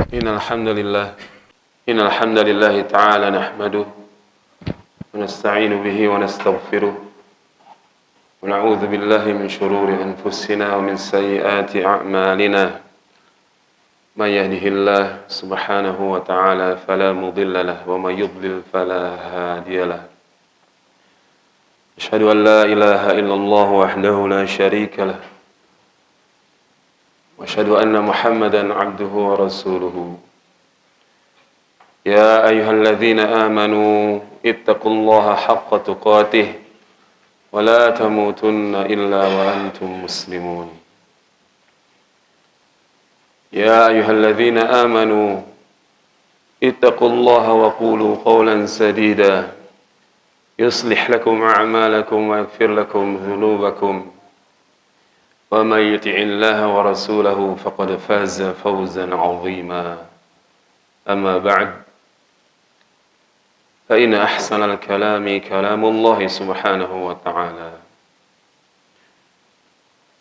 إن الحمد لله تعالى نحمده ونستعين به ونستغفره ونعوذ بالله من شرور أنفسنا ومن سيئات أعمالنا من يهده الله سبحانه وتعالى فلا مضل له ومن يضلل فلا هادي له أشهد أن لا إله إلا الله وحده لا شريك له وأشهد أن محمدا عبده ورسوله يا أيها الذين آمنوا اتقوا الله حق تقاته ولا تموتن إلا وأنتم مسلمون يا أيها الذين آمنوا اتقوا الله وقولوا قولا سديدا يصلح لكم أعمالكم ويغفر لكم ذنوبكم ومن يطع الله ورسوله فقد فاز فوزا عظيما أما بعد فإن أحسن الكلام كلام الله سبحانه وتعالى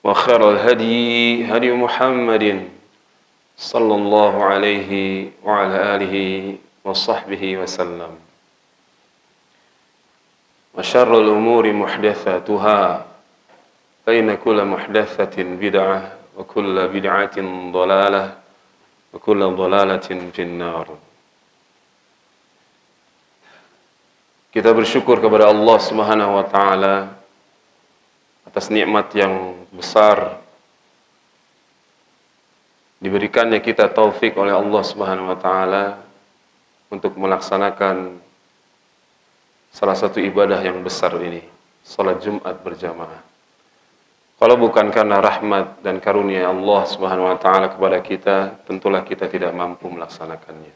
وخير الهدي هدي محمد صلى الله عليه وعلى آله وصحبه وسلم وشر الأمور محدثاتها فإن كل محدثة بدعة وكل بدعة ضلالة وكل ضلالة في النار. Kita bersyukur kepada Allah Subhanahu wa taala atas nikmat yang besar diberikannya kita taufik oleh Allah Subhanahu wa taala untuk melaksanakan salah satu ibadah yang besar ini, salat Jumat berjamaah. Kalau bukan karena rahmat dan karunia Allah Subhanahu wa taala kepada kita, tentulah kita tidak mampu melaksanakannya.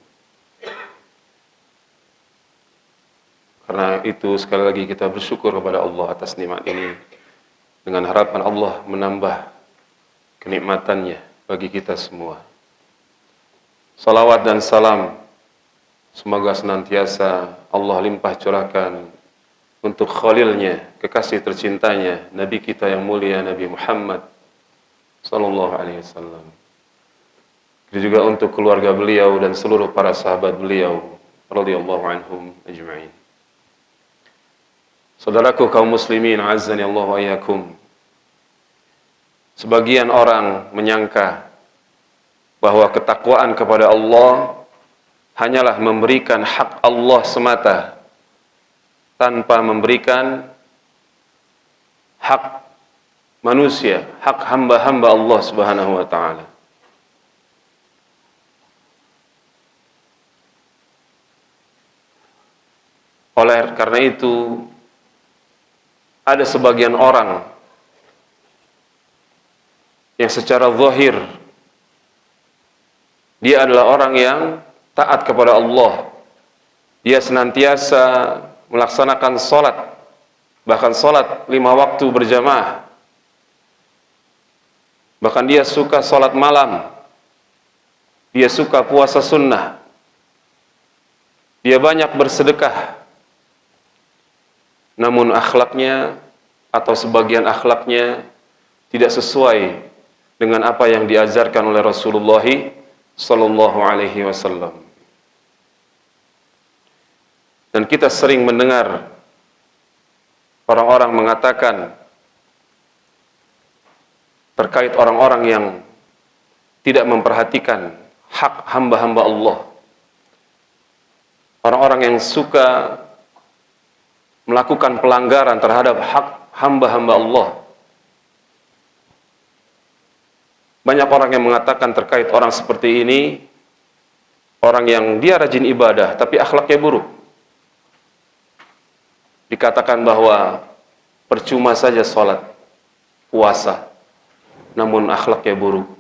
Karena itu sekali lagi kita bersyukur kepada Allah atas nikmat ini dengan harapan Allah menambah kenikmatannya bagi kita semua. Salawat dan salam semoga senantiasa Allah limpah curahkan untuk khalilnya, kekasih tercintanya, Nabi kita yang mulia Nabi Muhammad sallallahu alaihi wasallam. Juga untuk keluarga beliau dan seluruh para sahabat beliau radhiyallahu anhum ajma'in. Saudaraku kaum muslimin, azzani Allah wa iyyakum. Sebagian orang menyangka bahwa ketakwaan kepada Allah hanyalah memberikan hak Allah semata tanpa memberikan hak manusia, hak hamba-hamba Allah Subhanahu wa taala. Oleh karena itu ada sebagian orang yang secara zahir dia adalah orang yang taat kepada Allah. Dia senantiasa melaksanakan salat, bahkan salat 5 waktu berjamaah. Bahkan dia suka salat malam. Dia suka puasa sunnah. Dia banyak bersedekah. Namun akhlaknya atau sebagian akhlaknya tidak sesuai dengan apa yang diajarkan oleh Rasulullah sallallahu alaihi wasallam. Dan kita sering mendengar orang-orang mengatakan terkait orang-orang yang tidak memperhatikan hak hamba-hamba Allah. Orang-orang yang suka melakukan pelanggaran terhadap hak hamba-hamba Allah. Banyak orang yang mengatakan terkait orang seperti ini, orang yang dia rajin ibadah tapi akhlaknya buruk. Dikatakan bahwa percuma saja salat, puasa, namun akhlaknya buruk.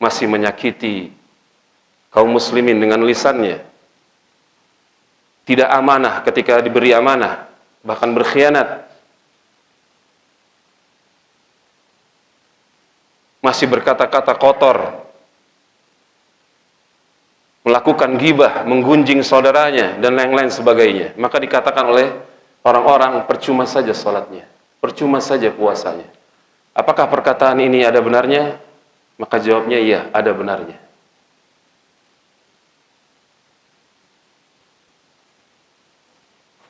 Masih menyakiti kaum muslimin dengan lisannya. Tidak amanah ketika diberi amanah, bahkan berkhianat. Masih berkata-kata kotor, melakukan ghibah, menggunjing saudaranya, dan lain-lain sebagainya. Maka dikatakan oleh orang-orang, percuma saja salatnya, percuma saja puasanya. Apakah perkataan ini ada benarnya? Maka jawabnya iya, ada benarnya.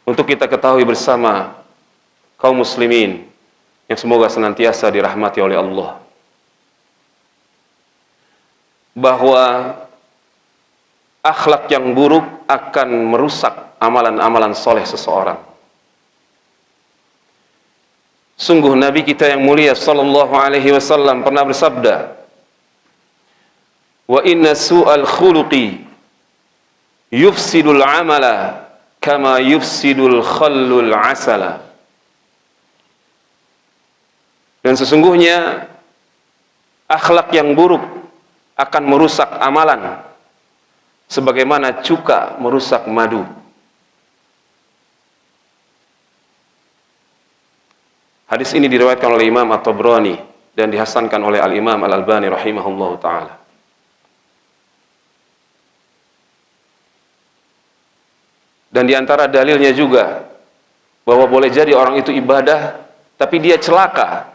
untuk kita ketahui bersama kaum muslimin yang semoga senantiasa dirahmati oleh Allah, bahwa akhlak yang buruk akan merusak amalan-amalan soleh seseorang. Sungguh Nabi kita yang mulia sallallahu alaihi wasallam pernah bersabda, "Wa inna su'al khuluqi yufsidul amala kama yufsidul khallul asala." Dan sesungguhnya akhlak yang buruk akan merusak amalan sebagaimana cuka merusak madu. Hadis ini diriwayatkan oleh Imam At-Tabrani dan dihasankan oleh Al-Imam Al-Albani rahimahullahu taala. Dan di antara dalilnya juga bahwa boleh jadi orang itu ibadah tapi dia celaka.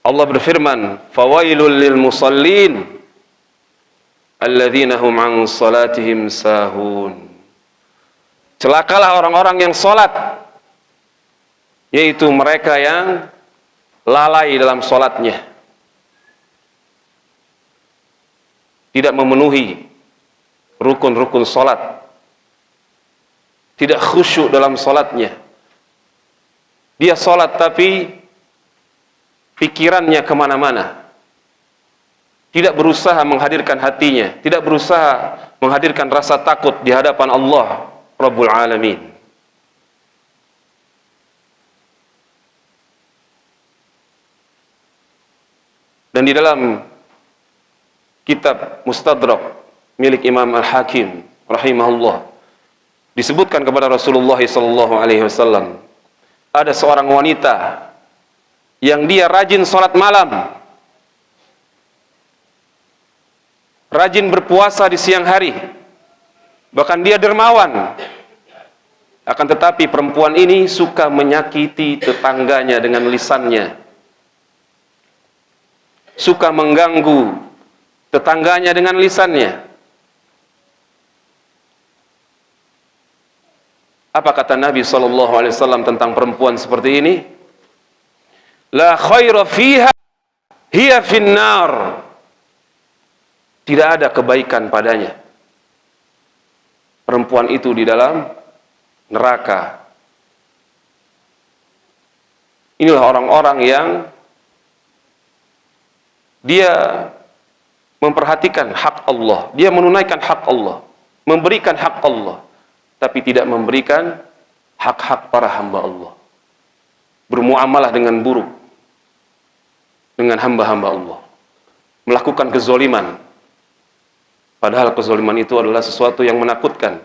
Allah berfirman, "Fawailul lil musallin alladzina hum an salatihim sahun." Celakalah orang-orang yang salat, yaitu mereka yang lalai dalam salatnya, tidak memenuhi rukun-rukun salat, tidak khusyuk dalam salatnya. Dia salat tapi pikirannya kemana-mana, tidak berusaha menghadirkan hatinya, tidak berusaha menghadirkan rasa takut di hadapan Allah Rabbul Alamin. Dan di dalam kitab Mustadrak milik Imam Al-Hakim rahimahullah disebutkan kepada Rasulullah SAW, ada seorang wanita yang dia rajin sholat malam, rajin berpuasa di siang hari, bahkan dia dermawan. Akan tetapi perempuan ini suka menyakiti tetangganya dengan lisannya, suka mengganggu tetangganya dengan lisannya. Apa kata Nabi SAW tentang perempuan seperti ini? La khaira fiha hiya finnar. Tidak ada kebaikan padanya. Perempuan itu di dalam neraka. Inilah orang-orang yang dia memperhatikan hak Allah, dia menunaikan hak Allah, memberikan hak Allah, tapi tidak memberikan hak-hak para hamba Allah. Bermuamalah dengan buruk dengan hamba-hamba Allah, melakukan kezoliman, padahal kezoliman itu adalah sesuatu yang menakutkan,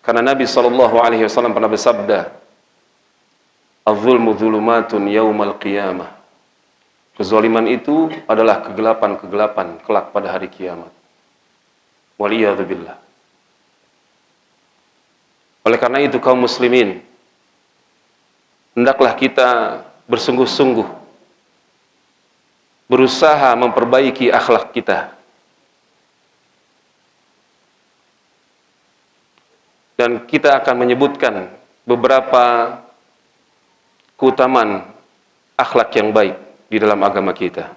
karena Nabi SAW pernah bersabda, "Az-zulmu dzulumatun yaumal qiyamah." Kezoliman itu adalah kegelapan-kegelapan kelak pada hari kiamat. Waliyadzubillah. Oleh karena itu kaum muslimin, hendaklah kita bersungguh-sungguh berusaha memperbaiki akhlak kita. Dan kita akan menyebutkan beberapa keutamaan akhlak yang baik di dalam agama kita.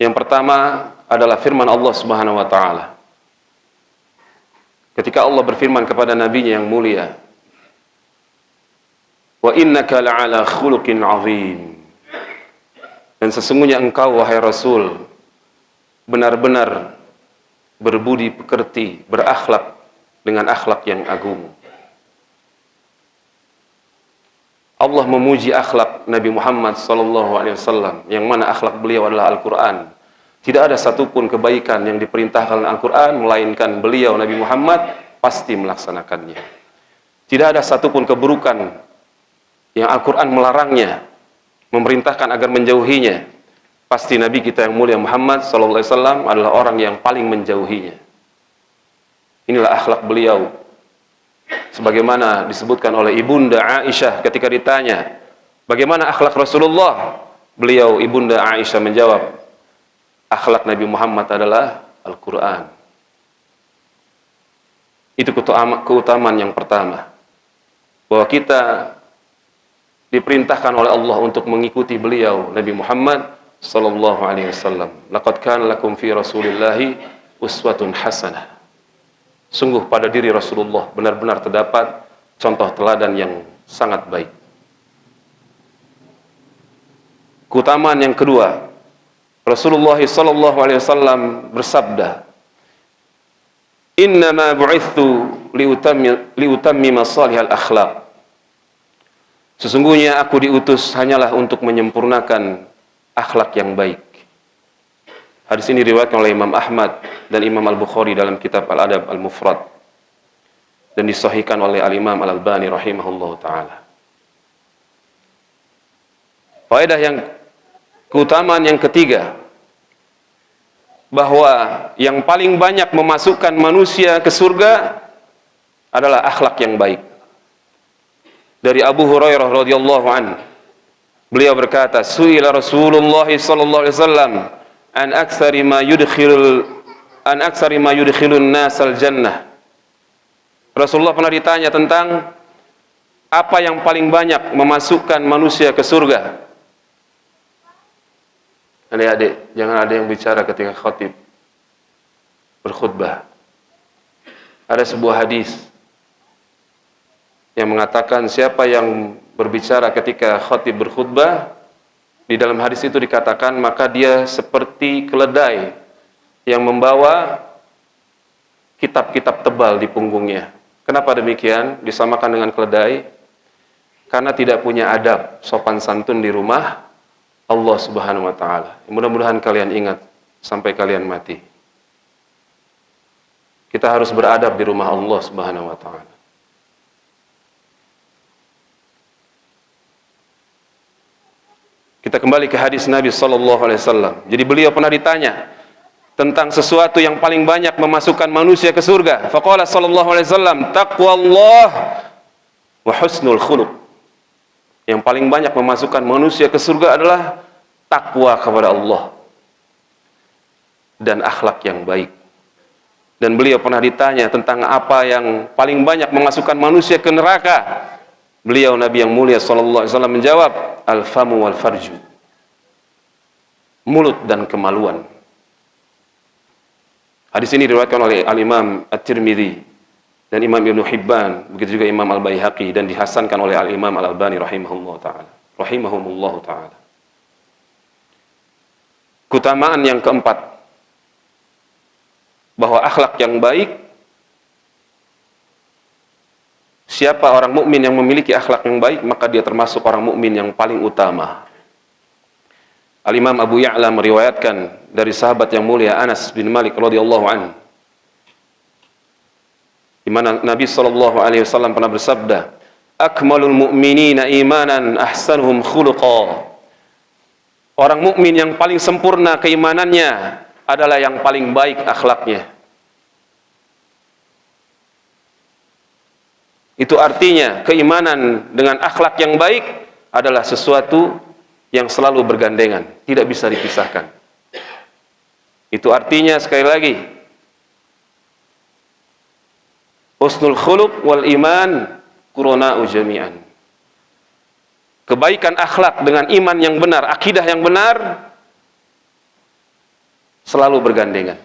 Yang pertama adalah firman Allah Subhanahu wa taala. Ketika Allah berfirman kepada nabinya yang mulia, "Wa innaka la'ala khuluqin 'azim." Dan sesungguhnya engkau wahai Rasul benar-benar berbudi pekerti, berakhlak dengan akhlak yang agung. Allah memuji akhlak Nabi Muhammad SAW, yang mana akhlak beliau adalah Al-Quran. Tidak ada satupun kebaikan yang diperintahkan Al-Quran, melainkan beliau Nabi Muhammad pasti melaksanakannya. Tidak ada satupun keburukan yang Al-Quran melarangnya, memerintahkan agar menjauhinya. Pasti Nabi kita yang mulia Muhammad SAW adalah orang yang paling menjauhinya. Inilah akhlak beliau. Sebagaimana disebutkan oleh Ibunda Aisyah ketika ditanya, bagaimana akhlak Rasulullah? Beliau Ibunda Aisyah menjawab, akhlak Nabi Muhammad adalah Al-Quran. Itu keutamaan yang pertama. bahwa kita diperintahkan oleh Allah untuk mengikuti beliau Nabi Muhammad sallallahu alaihi wasallam. Laqad kana lakum fi Rasulillahi uswatun hasanah. Sungguh pada diri Rasulullah benar-benar terdapat contoh teladan yang sangat baik. Keutamaan yang kedua, Rasulullah sallallahu alaihi wasallam bersabda, "Innama bu'itsu liutammima salihal akhlaq." Sesungguhnya aku diutus hanyalah untuk menyempurnakan akhlak yang baik. Hadis ini diriwayatkan oleh Imam Ahmad dan Imam Al-Bukhari dalam kitab Al-Adab Al-Mufrad dan disahihkan oleh Al-Imam Al-Albani rahimahullah ta'ala. Keutamaan yang ketiga, bahwa yang paling banyak memasukkan manusia ke surga adalah akhlak yang baik. Dari Abu Hurairah radhiyallahu an, beliau berkata, "Su'ila Rasulullah sallallahu alaihi wasallam an aktsari ma yudkhilun nasal jannah." Rasulullah pernah ditanya tentang apa yang paling banyak memasukkan manusia ke surga. Adik-adik, jangan ada yang bicara ketika khatib berkhutbah. Ada sebuah hadis yang mengatakan siapa yang berbicara ketika khatib berkhutbah, di dalam hadis itu dikatakan maka dia seperti keledai yang membawa kitab-kitab tebal di punggungnya. Kenapa demikian? Disamakan dengan keledai karena tidak punya adab sopan santun di rumah Allah Subhanahu wa taala. Mudah-mudahan kalian ingat sampai kalian mati. Kita harus beradab di rumah Allah Subhanahu wa taala. Kita kembali ke hadis Nabi sallallahu alaihi wasallam. Jadi beliau pernah ditanya tentang sesuatu yang paling banyak memasukkan manusia ke surga. Faqala sallallahu alaihi wasallam, taqwallah wa husnul khuluq. Yang paling banyak memasukkan manusia ke surga adalah takwa kepada Allah dan akhlak yang baik. Dan beliau pernah ditanya tentang apa yang paling banyak memasukkan manusia ke neraka. Beliau Nabi yang mulia sallallahu alaihi wasallam menjawab, al-famu wal farju. Mulut dan kemaluan. Hadis ini diriwayatkan oleh Al-Imam At-Tirmidzi dan Imam Ibnu Hibban, begitu juga Imam Al-Baihaqi, dan dihasankan oleh Al-Imam Al-Albani rahimahullah ta'ala. Keutamaan yang keempat, bahwa akhlak yang baik, siapa orang mukmin yang memiliki akhlak yang baik, maka dia termasuk orang mukmin yang paling utama. Al-Imam Abu Ya'la meriwayatkan dari sahabat yang mulia Anas bin Malik radhiyallahu anhu, di mana Nabi sallallahu alaihi wasallam pernah bersabda, "Akmalul mu'minina imanan ahsanuhum khuluqa." Orang mukmin yang paling sempurna keimanannya adalah yang paling baik akhlaknya. Itu artinya keimanan dengan akhlak yang baik adalah sesuatu yang selalu bergandengan, tidak bisa dipisahkan. Itu artinya sekali lagi, husnul khuluq wal iman quruna'u jami'an. Kebaikan akhlak dengan iman yang benar, akidah yang benar selalu bergandengan.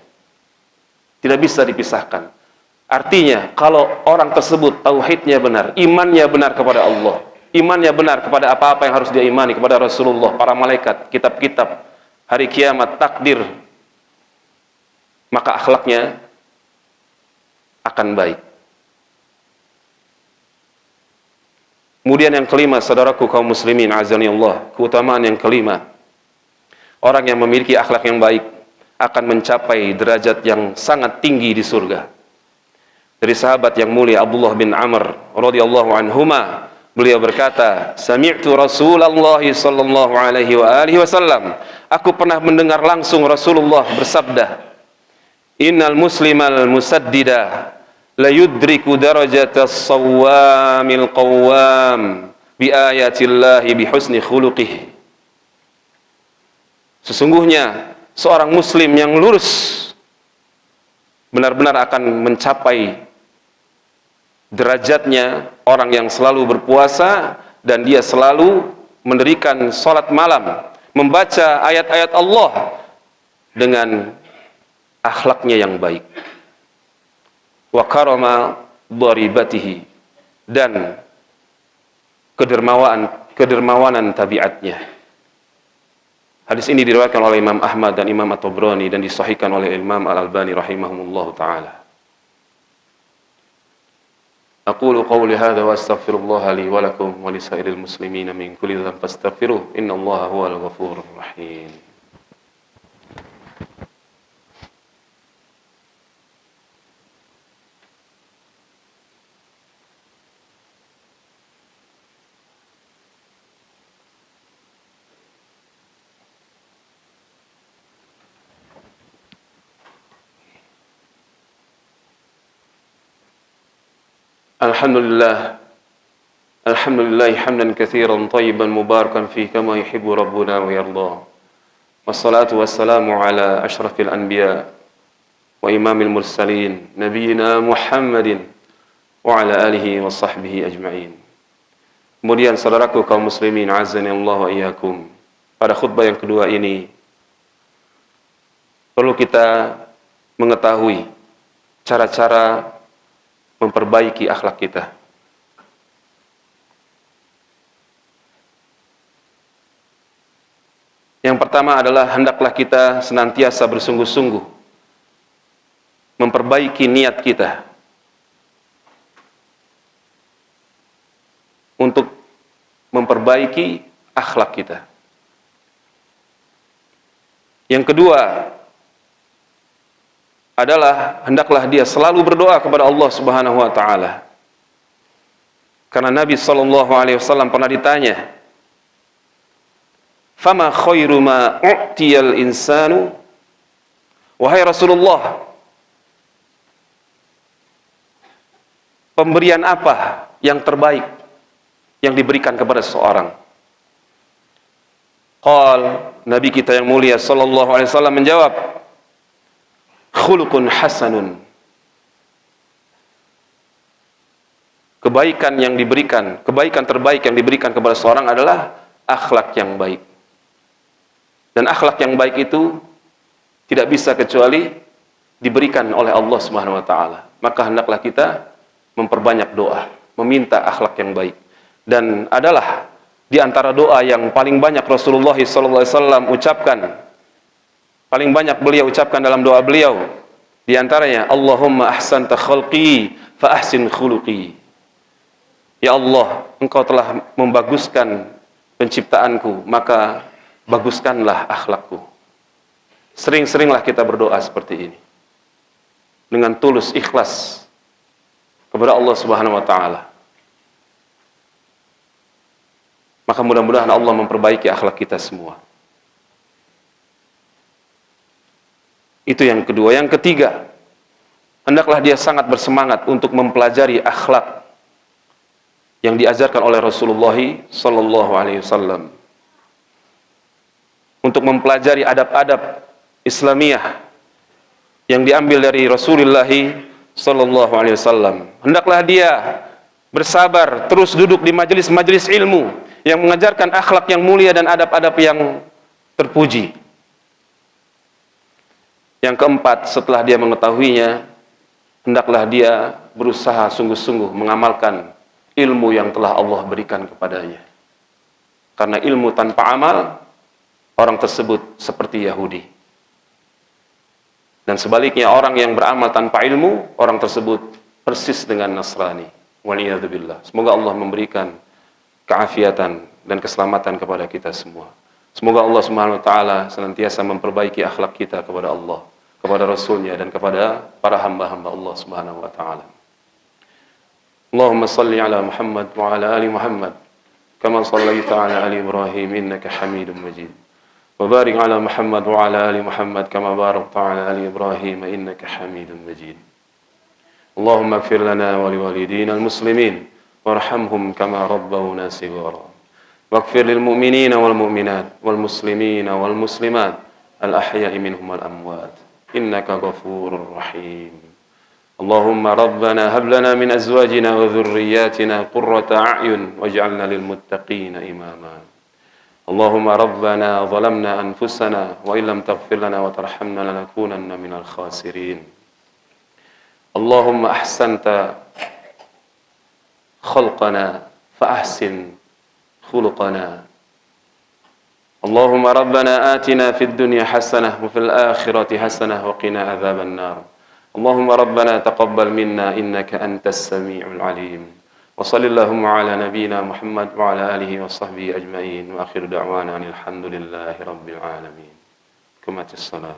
Tidak bisa dipisahkan. Artinya, kalau orang tersebut tauhidnya benar, imannya benar kepada Allah, imannya benar kepada apa-apa yang harus dia imani, kepada Rasulullah, para malaikat, kitab-kitab, hari kiamat, takdir, maka akhlaknya akan baik. Kemudian yang kelima, saudaraku kaum muslimin azani Allah, keutamaan yang kelima, orang yang memiliki akhlak yang baik akan mencapai derajat yang sangat tinggi di surga. Dari sahabat yang mulia Abdullah bin Amr radhiyallahu anhuma, beliau berkata, "Sami'tu Rasulullah sallallahu alaihi wasallam." Aku pernah mendengar langsung Rasulullah bersabda, "Innal muslimal musaddida la yudriku darajatas sawwamil qawwam bi ayatillahi bi husni khuluqihi." Sesungguhnya seorang muslim yang lurus benar-benar akan mencapai derajatnya orang yang selalu berpuasa dan dia selalu mendirikan salat malam, membaca ayat-ayat Allah dengan akhlaknya yang baik. Wa karama dharibatihi, dan kedermawanan tabiatnya. Hadis ini diriwayatkan oleh Imam Ahmad dan Imam At-Tabrani dan disahihkan oleh Imam Al-Albani rahimahumullah taala. Aqulu qawli hadza wa astaghfirullah li wa lakum wa lisairil muslimin min kulli dhanbin fastaghfiruh innallaha huwal ghafurur rahim. Alhamdulillah hamdan katsiran thayyiban mubarakan fihi kama yuhibbu rabbuna wa yarda. Wassalatu wassalamu ala asyrafil anbiya wa imamil mursalin nabiyyina Muhammadin wa ala alihi wa sahbihi ajma'in. Kemudian saudaraku kaum muslimin azani Allah wa iyyakum, pada khutbah yang kedua ini perlu kita mengetahui cara-cara memperbaiki akhlak kita. Yang pertama adalah hendaklah kita senantiasa bersungguh-sungguh memperbaiki niat kita untuk memperbaiki akhlak kita. Yang kedua adalah hendaklah dia selalu berdoa kepada Allah Subhanahu wa taala. Karena Nabi sallallahu alaihi wasallam pernah ditanya, "Fama khairu ma u'tiyal insanu?" Wahai Rasulullah, pemberian apa yang terbaik yang diberikan kepada seseorang? Nabi kita yang mulia sallallahu alaihi wasallam menjawab, khuluqun hasanun. Kebaikan terbaik yang diberikan kepada seorang adalah akhlak yang baik. Dan akhlak yang baik itu tidak bisa kecuali diberikan oleh Allah Subhanahu wa taala. Maka hendaklah kita memperbanyak doa, meminta akhlak yang baik. Dan adalah di antara doa yang paling banyak Rasulullah sallallahu alaihi wasallam ucapkan, paling banyak beliau ucapkan dalam doa beliau, di antaranya, Allahumma ahsanta khalqi fa ahsin khuluqi. Ya Allah, Engkau telah membaguskan penciptaanku, maka baguskanlah akhlakku. Sering-seringlah kita berdoa seperti ini, dengan tulus ikhlas kepada Allah Subhanahu wa taala. Maka mudah-mudahan Allah memperbaiki akhlak kita semua. Itu yang kedua. Yang ketiga, hendaklah dia sangat bersemangat untuk mempelajari akhlak yang diajarkan oleh Rasulullah sallallahu alaihi wasallam. Untuk mempelajari adab-adab Islamiyah yang diambil dari Rasulullah sallallahu alaihi wasallam. Hendaklah dia bersabar terus duduk di majelis-majelis ilmu yang mengajarkan akhlak yang mulia dan adab-adab yang terpuji. Yang keempat, setelah dia mengetahuinya, hendaklah dia berusaha sungguh-sungguh mengamalkan ilmu yang telah Allah berikan kepadanya. Karena ilmu tanpa amal, orang tersebut seperti Yahudi. Dan sebaliknya, orang yang beramal tanpa ilmu, orang tersebut persis dengan Nasrani. Waliyadzubillah. Semoga Allah memberikan keafiatan dan keselamatan kepada kita semua. Semoga Allah Subhanahu wa taala senantiasa memperbaiki akhlak kita kepada Allah, kepada Rasulnya, dan kepada para hamba-hamba Allah Subhanahu wa taala. Allahumma salli ala Muhammad wa ala ali Muhammad kama sallaita ala ali Ibrahim innaka Hamidum Majid. Wa barik ala Muhammad wa ala ali Muhammad kama barakta ala ali Ibrahim innaka Hamidum Majid. Allahumma ighfir lana wa liwalidina al-muslimin warhamhum kama rabbawna shighara. واغفر للمؤمنين والمؤمنات والمسلمين والمسلمات الأحياء منهم والأموات إنك غفور رحيم اللهم ربنا هب لنا من أزواجنا وذرياتنا قرة أعين واجعلنا للمتقين إماما اللهم ربنا ظلمنا أنفسنا وإن لم تغفر لنا وترحمنا لنكونن من الخاسرين اللهم أحسنت خلقنا فأحسن خلقنا اللهم ربنا آتنا في الدنيا حسنة وفي الآخرة حسنة وقنا عذاب النار اللهم ربنا تقبل منا إنك أنت السميع العليم وصل اللهم على نبينا محمد وعلى آله وصحبه أجمعين وآخر دعوانا أن الحمد لله رب العالمين كما الصلاة